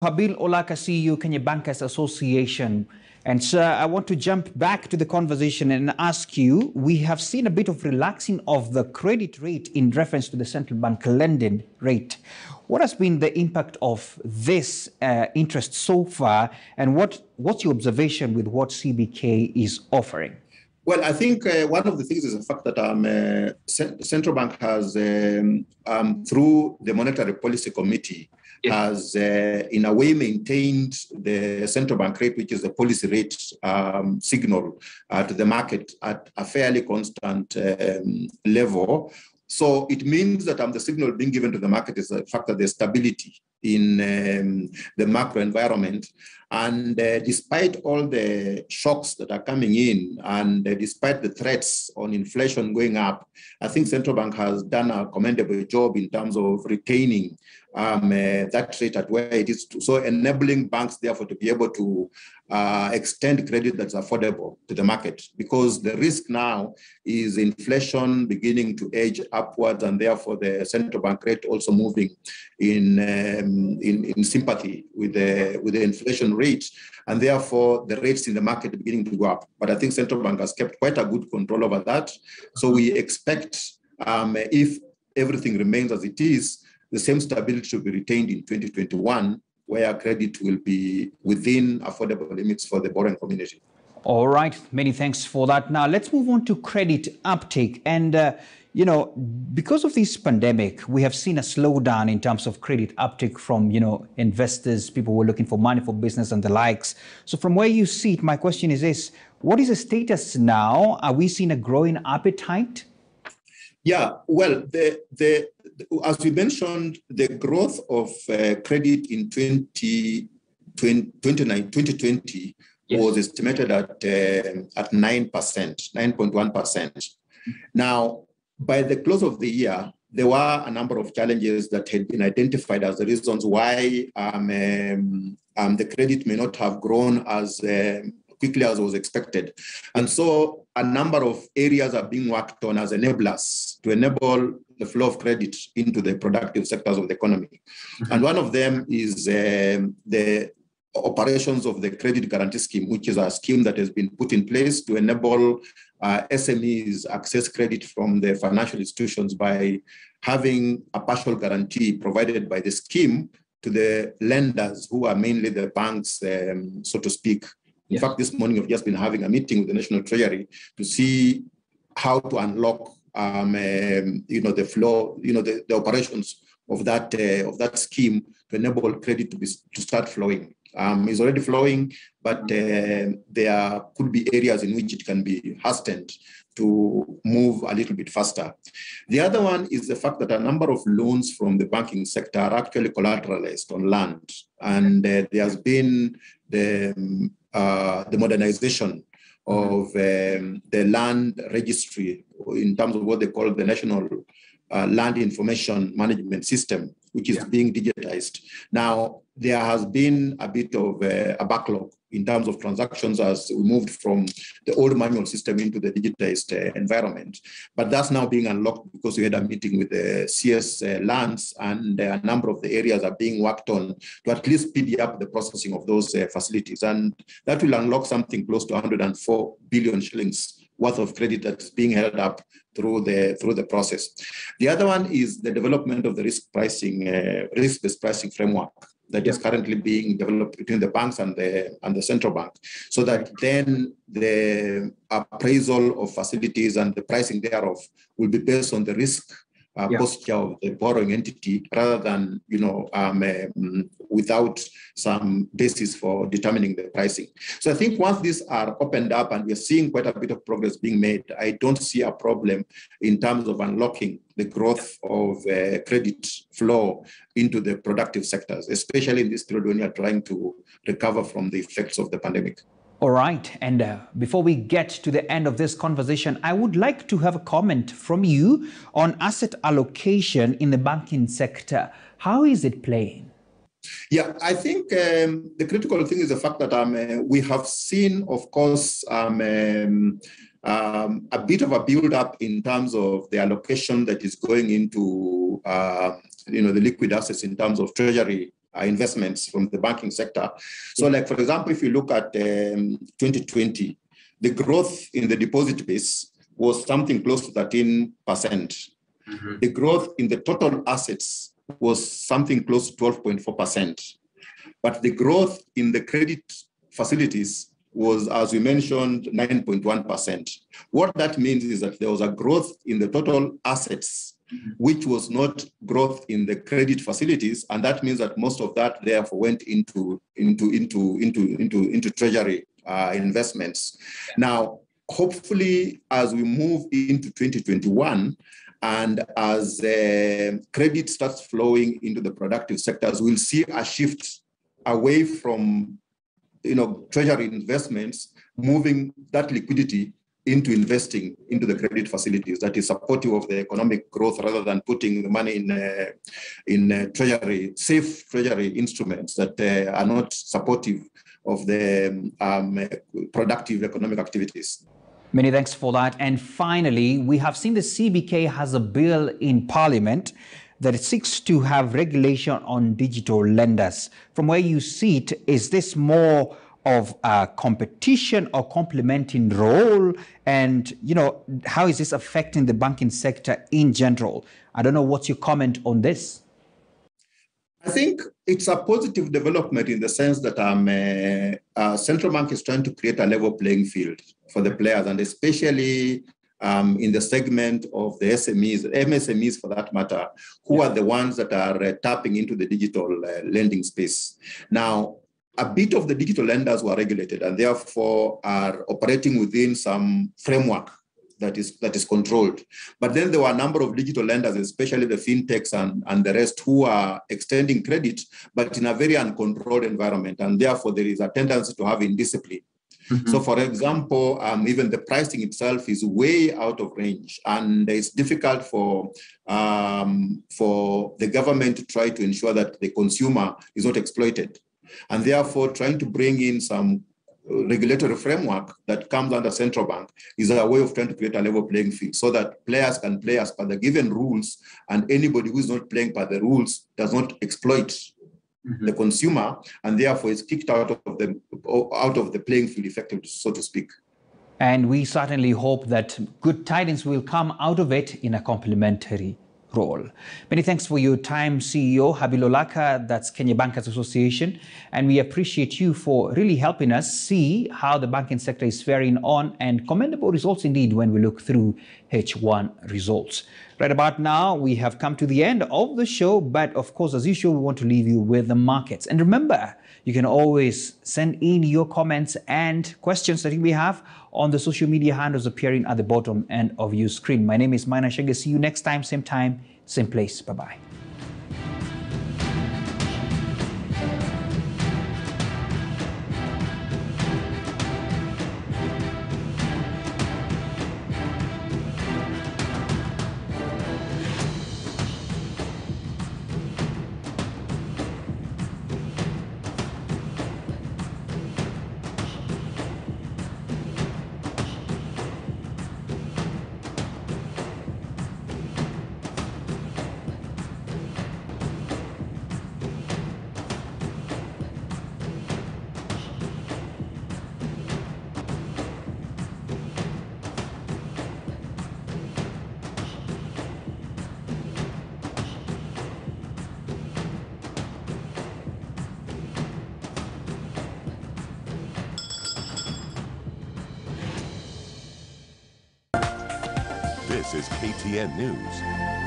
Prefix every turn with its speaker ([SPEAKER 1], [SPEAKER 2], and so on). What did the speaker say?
[SPEAKER 1] Habil Olaka, CEO, Kenya Bankers Association. And sir, I want to jump back to the conversation and ask you, we have seen a bit of relaxing of the credit rate in reference to the central bank lending rate. What has been the impact of this interest so far, and what's your observation with what CBK is offering?
[SPEAKER 2] Well, I think one of the things is the fact that central bank has, through the Monetary Policy Committee, has in a way maintained the central bank rate, which is the policy rate signal to the market at a fairly constant level. So it means that the signal being given to the market is the fact that there's stability in the macro environment. And despite all the shocks that are coming in, and despite the threats on inflation going up, I think central bank has done a commendable job in terms of retaining that rate at where it is, so enabling banks, therefore, to be able to extend credit that's affordable to the market, because the risk now is inflation beginning to edge upwards, and therefore the central bank rate also moving in sympathy with the inflation rate, and therefore the rates in the market beginning to go up. But I think central bank has kept quite a good control over that. So we expect, if everything remains as it is, the same stability should be retained in 2021, where credit will be within affordable limits for the borrowing community.
[SPEAKER 1] All right. Many thanks for that. Now, let's move on to credit uptake. And, because of this pandemic, we have seen a slowdown in terms of credit uptake from, investors. People were looking for money for business and the likes. So from where you see it, my question is this: what is the status now? Are we seeing a growing appetite?
[SPEAKER 2] Yeah, well, as we mentioned, the growth of credit in 2020 was estimated at 9%, 9.1%. Now, by the close of the year, there were a number of challenges that had been identified as the reasons why the credit may not have grown as quickly as was expected. And so a number of areas are being worked on as enablers to enable the flow of credit into the productive sectors of the economy. Mm-hmm. And one of them is the operations of the credit guarantee scheme, which is a scheme that has been put in place to enable SMEs access credit from the financial institutions by having a partial guarantee provided by the scheme to the lenders, who are mainly the banks, so to speak. In fact, this morning I've just been having a meeting with the National Treasury to see how to unlock, the flow, the operations of that scheme to enable credit to start flowing. It's already flowing, but there could be areas in which it can be hastened to move a little bit faster. The other one is the fact that a number of loans from the banking sector are actually collateralized on land, and there has been the modernization of the land registry in terms of what they call the National Land Information Management System, which is being digitized. Now, there has been a bit of a backlog in terms of transactions as we moved from the old manual system into the digitized environment. But that's now being unlocked because we had a meeting with the CS lands, and a number of the areas are being worked on to at least speed up the processing of those facilities. And that will unlock something close to 104 billion shillings worth of credit that's being held up through the process. The other one is the development of the risk-based pricing framework that is currently being developed between the banks and the central bank, so that then the appraisal of facilities and the pricing thereof will be based on the risk posture of the borrowing entity, rather than without some basis for determining the pricing. So I think once these are opened up and we're seeing quite a bit of progress being made, I don't see a problem in terms of unlocking the growth of credit flow into the productive sectors, especially in this period when you're trying to recover from the effects of the pandemic.
[SPEAKER 1] All right. And before we get to the end of this conversation, I would like to have a comment from you on asset allocation in the banking sector. How is it playing?
[SPEAKER 2] Yeah, I think the critical thing is the fact that we have seen, of course, a bit of a build-up in terms of the allocation that is going into the liquid assets in terms of treasury investments from the banking sector. So like, for example, if you look at 2020, the growth in the deposit base was something close to 13%. The growth in the total assets was something close to 12.4%. But the growth in the credit facilities was, as we mentioned, 9.1%. What that means is that there was a growth in the total assets, which was not growth in the credit facilities, and that means that most of that therefore went into treasury investments. Now, hopefully, as we move into 2021, and as credit starts flowing into the productive sectors, we'll see a shift away from treasury investments, moving that liquidity into investing into the credit facilities that is supportive of the economic growth, rather than putting the money in treasury, safe treasury instruments that are not supportive of the productive economic activities.
[SPEAKER 1] Many thanks for that. And finally, we have seen the CBK has a bill in Parliament that it seeks to have regulation on digital lenders. From where you see it, is this more of a competition or complementing role? And, how is this affecting the banking sector in general? I don't know, what's your comment on this?
[SPEAKER 2] I think it's a positive development in the sense that central bank is trying to create a level playing field for the players, and especially in the segment of the SMEs, MSMEs for that matter, who are the ones that are tapping into the digital lending space. Now, a bit of the digital lenders were regulated and therefore are operating within some framework that is controlled. But then there were a number of digital lenders, especially the fintechs and the rest, who are extending credit, but in a very uncontrolled environment. And therefore, there is a tendency to have indiscipline. So, for example, even the pricing itself is way out of range, and it's difficult for the government to try to ensure that the consumer is not exploited. And therefore, trying to bring in some regulatory framework that comes under central bank is a way of trying to create a level playing field so that players can play as per the given rules, and anybody who is not playing by the rules does not exploit the consumer, and therefore is kicked out of the playing field effectively, so to speak.
[SPEAKER 1] And we certainly hope that good tidings will come out of it in a complementary role. Many thanks for your time, CEO Habil Olaka, that's Kenya Bankers Association, and we appreciate you for really helping us see how the banking sector is faring on, and commendable results indeed when we look through H1 results. Right about now, we have come to the end of the show, but of course, as usual, we want to leave you with the markets. And remember, you can always send in your comments and questions that you may have on the social media handles appearing at the bottom end of your screen. My name is Maina Shege. See you next time, same place. Bye-bye.
[SPEAKER 3] This is KTN News.